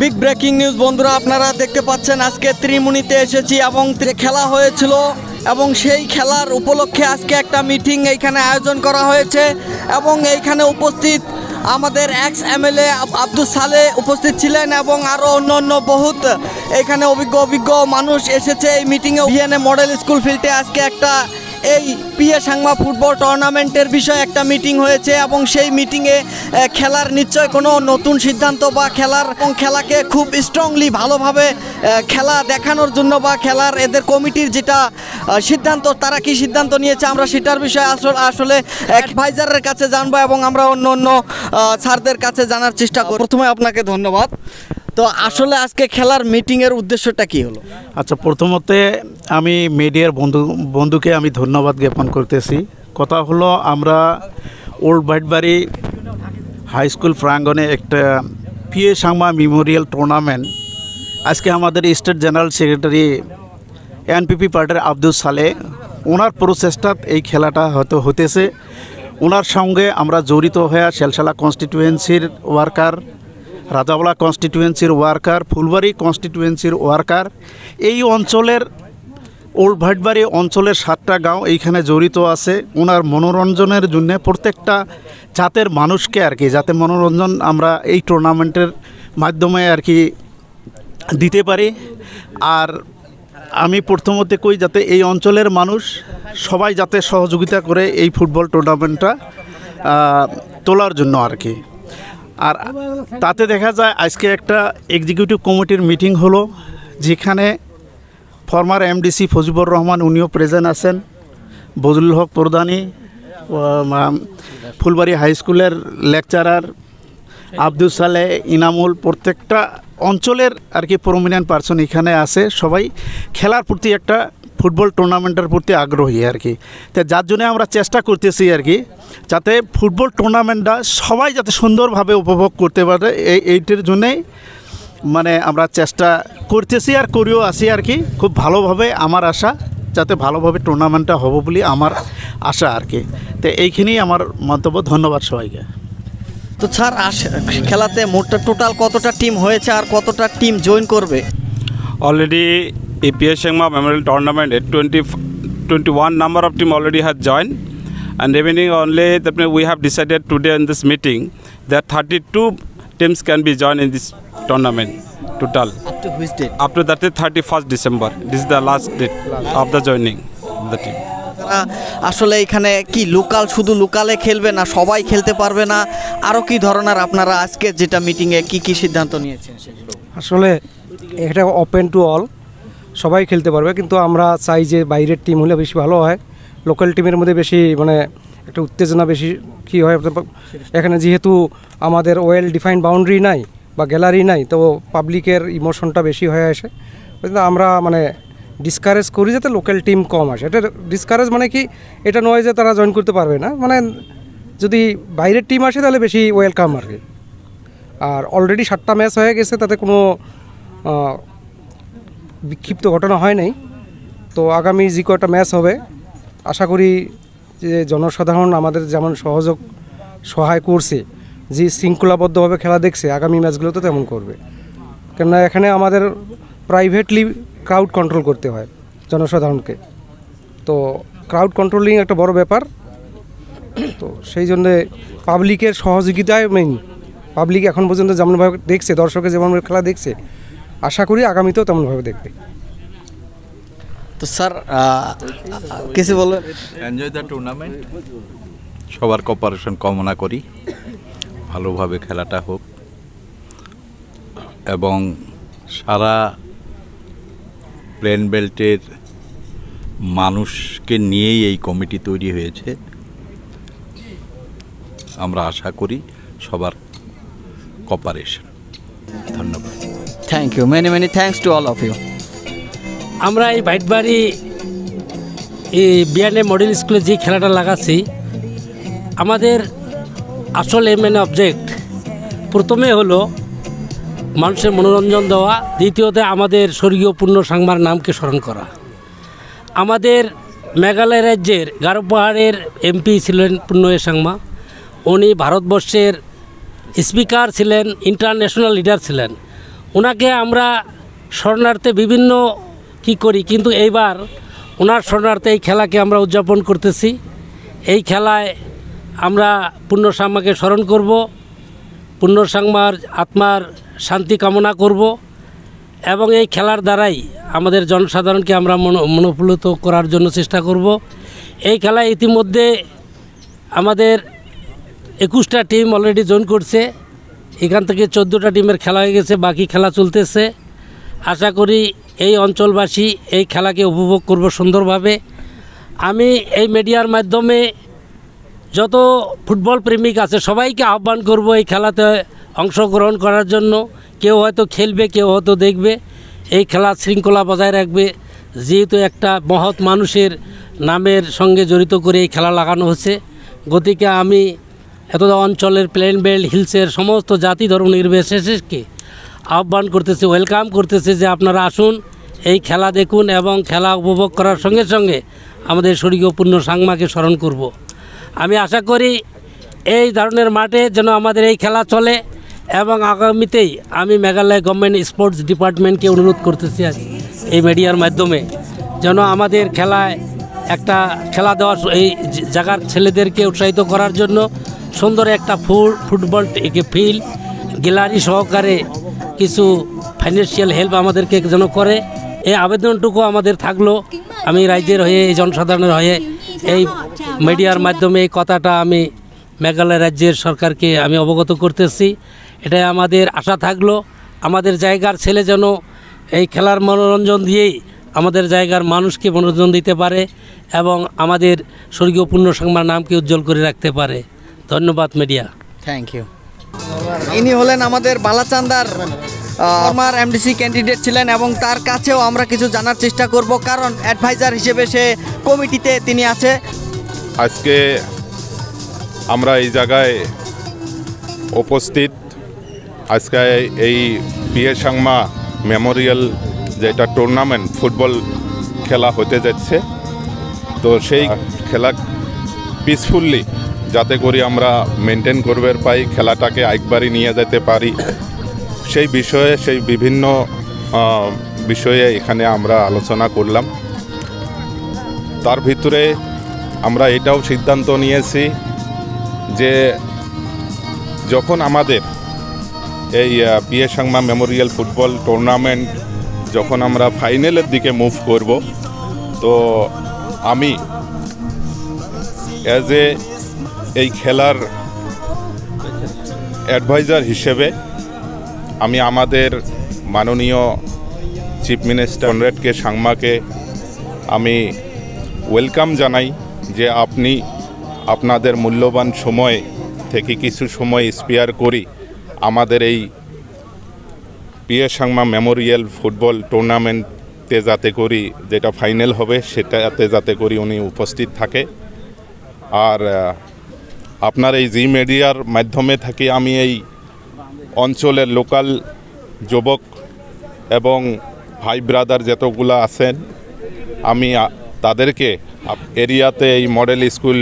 Big breaking news বন্ধুরা, আপনারা দেখতে পাচ্ছেন আজকে ত্রিমুনিতে এসেছি এবং খেলা হয়েছিল এবং সেই খেলার উপলক্ষে আজকে একটা মিটিং এইখানে আয়োজন করা হয়েছে এবং এইখানে উপস্থিত আমাদের এক্স এমএলএ আব্দুল সালে উপস্থিত ছিলেন এবং আরও অন্য বহুত এখানে অভিজ্ঞ মানুষ এসেছে এই মিটিংয়ে। ভিএনএ মডেল স্কুল ফিল্ডে আজকে একটা এই পিএ সাংমা ফুটবল টুর্নামেন্টের বিষয়ে একটা মিটিং হয়েছে এবং সেই মিটিংয়ে খেলার নিশ্চয় কোনো নতুন সিদ্ধান্ত বা খেলাকে খুব স্ট্রংলি ভালোভাবে খেলা দেখানোর জন্য বা খেলার এদের কমিটির যেটা সিদ্ধান্ত, তারা কি সিদ্ধান্ত নিয়েছে আমরা সেটার বিষয়ে আসলে অ্যাডভাইজারের কাছে জানবো এবং আমরা অন্য স্যারদের কাছে জানার চেষ্টা করব। প্রথমে আপনাকে ধন্যবাদ। তো আসলে আজকে খেলার মিটিংয়ের উদ্দেশ্যটা কি হলো? আচ্ছা, প্রথমত আমি মিডিয়ার বন্ধুকে আমি ধন্যবাদ জ্ঞাপন করতেছি। কথা হলো, আমরা ওল্ড ভাইটবাড়ি হাই স্কুল প্রাঙ্গণে একটা পিএ সাংমা মেমোরিয়াল টুর্নামেন্ট আজকে আমাদের স্টেট জেনারেল সেক্রেটারি এনপিপি পার্টির আব্দুল সালে ওনার প্রচেষ্টাত এই খেলাটা হয়তো হতেছে। ওনার সঙ্গে আমরা জড়িত হয়ে শেলশালা কনস্টিটিউয়েন্সির ওয়ার্কার, রাজাওয়ালা কনস্টিটিউয়েন্সির ওয়ার্কার, ফুলবাড়ি কনস্টিটিউয়েন্সির ওয়ার্কার, এই অঞ্চলের ওল্ড ভাইটবাড়ি অঞ্চলের 7টা গাঁও এইখানে জড়িত আছে। ওনার মনোরঞ্জনের জন্য প্রত্যেকটা জাতের মানুষকে যাতে মনোরঞ্জন আমরা এই টুর্নামেন্টের মাধ্যমে দিতে পারি। আর আমি প্রথমত কই যাতে এই অঞ্চলের মানুষ সবাই যাতে সহযোগিতা করে এই ফুটবল টুর্নামেন্টটা তোলার জন্য আর তাতে দেখা যায় আজকে একটা এক্সিকিউটিভ কমিটির মিটিং হলো, যেখানে ফরমার এমডিসি ফজিবুর রহমান উনিও প্রেজেন্ট আছেন, বজলুল হক প্রধানী, ফুলবাড়ি হাই স্কুলের লেকচারার আব্দুল সালে, ইনামুল, প্রত্যেকটা অঞ্চলের প্রমিনেন্ট পার্সন এখানে আছে। সবাই খেলার প্রতি একটা ফুটবল টুর্নামেন্টের প্রতি আগ্রহী তো যার জন্য আমরা চেষ্টা করতেছি যাতে ফুটবল টুর্নামেন্টটা সবাই যাতে সুন্দরভাবে উপভোগ করতে পারে। এইটার জন্যেই আমরা চেষ্টা করতেছি আর করেও আছি খুব ভালোভাবে। আমার আশা যাতে ভালোভাবে টুর্নামেন্টটা হবে বলে আমার আশা তো এইখানেই আমার মন্তব্য। ধন্যবাদ সবাইকে। তো স্যার, খেলাতে টোটাল কতটা টিম হয়েছে আর কতটা টিম জয়েন করবে? অলরেডি এই পিএ সাংমা মেমোরিয়াল টুর্নামেন্টে 21 number of team already has joined, and remaining only that we have decided today in this meeting that 32 teams can be joined in this tournament total. Up to which date? Up to that 31st December. This is the last date of the joining of the team. আসলে এখানে কি শুধু লোকালে খেলবে না, সবাই খেলতে পারবে না? আরও কি ধরনের আপনারা আজকে যেটা মিটিংয়ে কি সিদ্ধান্ত নিয়েছেন সেগুলো? আসলে এটা ওপেন টু অল, সবাই খেলতে পারবে, কিন্তু আমরা চাই যে বাইরের টিম হলে বেশি ভালো হয়। লোকাল টিমের মধ্যে বেশি একটা উত্তেজনা বেশি কি হয় এখানে, যেহেতু আমাদের ওয়েল ডিফাইন্ড বাউন্ডারি নাই বা গ্যালারি নাই, তো পাবলিকের ইমোশনটা বেশি হয়ে আসে। আমরা ডিসকারেজ করি যাতে লোকাল টিম কম আসে। এটা ডিসকারেজ কি এটা নয় যে তারা জয়েন করতে পারবে না, যদি বাইরের টিম আসে তাহলে বেশি ওয়েলকাম আর অলরেডি 7টা ম্যাচ হয়ে গেছে, তাতে কোনো বিক্ষিপ্ত ঘটনা হয় নাই। তো আগামী যে কটা ম্যাচ হবে আশা করি যে জনসাধারণ আমাদের যেমন সহায় করছে, যে শৃঙ্খলাবদ্ধভাবে খেলা দেখছে, আগামী ম্যাচগুলোতে তেমন করবে। কেননা এখানে আমাদের প্রাইভেটলি ক্রাউড কন্ট্রোল করতে হয় জনসাধারণকে, তো ক্রাউড কন্ট্রোলিং একটা বড় ব্যাপার। তো সেই জন্যে পাবলিকের সহযোগিতায় মেইন। পাবলিক এখন পর্যন্ত যেমনভাবে দেখছে, দর্শকের যেমনভাবে খেলা দেখছে, আশা করি আগামীতেও তেমনভাবে দেখবে। তো স্যার কিছু বলবেন? এনজয় দ্য টুর্নামেন্ট, সবার কোঅপারেশন কামনা করি, ভালোভাবে খেলাটা হোক এবং সারা প্লেন বেল্টের মানুষকে নিয়েই এই কমিটি তৈরি হয়েছে। আমরা আশা করি সবার কোঅপারেশন। ধন্যবাদ। Thank you, many thanks to all of you. আমরা এই ভাইটবাড়ি এই বিএনএ মডেল স্কুলে যে খেলাটা লাগাচ্ছি, আমাদের আসল অবজেক্ট প্রথমে হলো মানুষের মনোরঞ্জন দেওয়া, দ্বিতীয়তে আমাদের স্বর্গীয় পূর্ণ সাংমার নামকে স্মরণ করা। আমাদের মেঘালয় রাজ্যের গারো পাহাড়ের এমপি ছিলেন পূর্ণ সাংমা, উনি ভারতবর্ষের স্পিকার ছিলেন, ইন্টারন্যাশনাল লিডার ছিলেন। ওনাকে আমরা শরণার্থে বিভিন্ন কি করি, কিন্তু এইবার ওনার শরণার্থে এই খেলাকে আমরা উদযাপন করতেছি। এই খেলায় আমরা পূর্ণসাম্মাকে স্মরণ করব, পূর্ণসাম্মার আত্মার শান্তি কামনা করব এবং এই খেলার দ্বারাই আমাদের জনসাধারণকে আমরা মনোপ্লুত করার জন্য চেষ্টা করব। এই খেলায় ইতিমধ্যে আমাদের 21টা টিম অলরেডি জয়েন করছে। এখান থেকে 14টা টিমের খেলা হয়ে গেছে, বাকি খেলা চলতেছে। আশা করি এই অঞ্চলবাসী এই খেলাকে উপভোগ করব সুন্দরভাবে। আমি এই মিডিয়ার মাধ্যমে যত ফুটবল প্রেমিক আছে সবাইকে আহ্বান করব এই খেলাতে অংশগ্রহণ করার জন্য। কেউ হয়তো খেলবে, কেউ হয়তো দেখবে। এই খেলা শৃঙ্খলা বজায় রাখবে, যেহেতু একটা মহৎ মানুষের নামের সঙ্গে জড়িত করে এই খেলা লাগানো হচ্ছে। গতিকে আমি এত অঞ্চলের প্লেন বেল্ট হিলসের সমস্ত জাতি ধর্ম নির্বিশেষকে আহ্বান করতেছে, ওয়েলকাম করতেছে যে আপনারা আসুন, এই খেলা দেখুন এবং খেলা উপভোগ করার সঙ্গে সঙ্গে আমাদের স্বর্গীয় পূর্ণসাম্মাকে স্মরণ করব। আমি আশা করি এই ধরনের মাঠে যেন আমাদের এই খেলা চলে এবং আগামীতেই আমি মেঘালয় গভর্নমেন্ট স্পোর্টস ডিপার্টমেন্টকে অনুরোধ করতেছি এই মিডিয়ার মাধ্যমে যেন আমাদের খেলায় একটা খেলা দেওয়ার এই জায়গার ছেলেদেরকে উৎসাহিত করার জন্য সুন্দর একটা ফুটবল ফিল্ড গ্যালারি সহকারে কিছু ফাইন্যান্সিয়াল হেল্প আমাদেরকে যেন করে, এই আবেদনটুকু আমাদের থাকলো। আমি রাজ্যের হয়ে, এই জনসাধারণের হয়ে এই মিডিয়ার মাধ্যমে এই কথাটা আমি মেঘালয় রাজ্যের সরকারকে আমি অবগত করতেছি। এটাই আমাদের আশা থাকলো, আমাদের জায়গার ছেলে যেন এই খেলার মনোরঞ্জন দিয়েই আমাদের জায়গার মানুষকে মনোরঞ্জন দিতে পারে এবং আমাদের স্বর্গীয় পূর্ণসাম্মার নামকে উজ্জ্বল করে রাখতে পারে। ধন্যবাদ মিডিয়া। Thank you. ইনি হলেন আমাদের বালাচান্দার আমার এমডিসি ক্যান্ডিডেট ছিলেন এবং তার কাছেও আমরা কিছু জানার চেষ্টা করব, কারণ অ্যাডভাইজার হিসেবে সে কমিটিতে তিনি আছে। আজকে আমরা এই জায়গায় উপস্থিত, আজকে এই বিয়েসাংমা মেমোরিয়াল যেটা টুর্নামেন্ট ফুটবল খেলা হতে যাচ্ছে, তো সেই খেলা পিসফুলি যাতে করে আমরা মেনটেন করবে পাই, খেলাটাকে একবারই নিয়ে যেতে পারি, সেই বিষয়ে সেই বিভিন্ন বিষয়ে এখানে আমরা আলোচনা করলাম। তার ভিতরে আমরা এটাও সিদ্ধান্ত নিয়েছি যে যখন আমাদের এই বিয়েসাংমা মেমোরিয়াল ফুটবল টুর্নামেন্ট যখন আমরা ফাইনালের দিকে মুভ করব, তো আমি অ্যাজ এই খেলার অ্যাডভাইজার হিসেবে আমি আমাদের মাননীয় চিফ মিনিস্টার কনরেড কে সাংমাকে আমি ওয়েলকাম জানাই যে আপনি আপনাদের মূল্যবান সময় থেকে কিছু সময় স্পেয়ার করি আমাদের এই বিয়েসাংমা মেমোরিয়াল ফুটবল টুর্নামেন্টে যাতে করি যেটা ফাইনাল হবে সেটাতে যাতে করি উনি উপস্থিত থাকে। আর আপনার এই জি মিডিয়ার মাধ্যমে থেকে আমি এই অঞ্চলের লোকাল যুবক এবং ভাই ব্রাদার যতগুলো আছেন আমি তাদেরকে এরিয়াতে এই মডেল স্কুল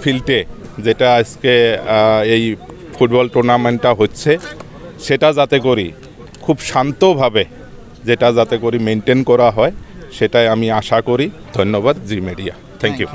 ফিল্ডে যেটা আজকে এই ফুটবল টুর্নামেন্টটা হচ্ছে সেটা যাতে করি খুব শান্তভাবে যেটা যাতে করি মেনটেন করা হয় সেটাই আমি আশা করি। ধন্যবাদ জি মিডিয়া, থ্যাংক ইউ।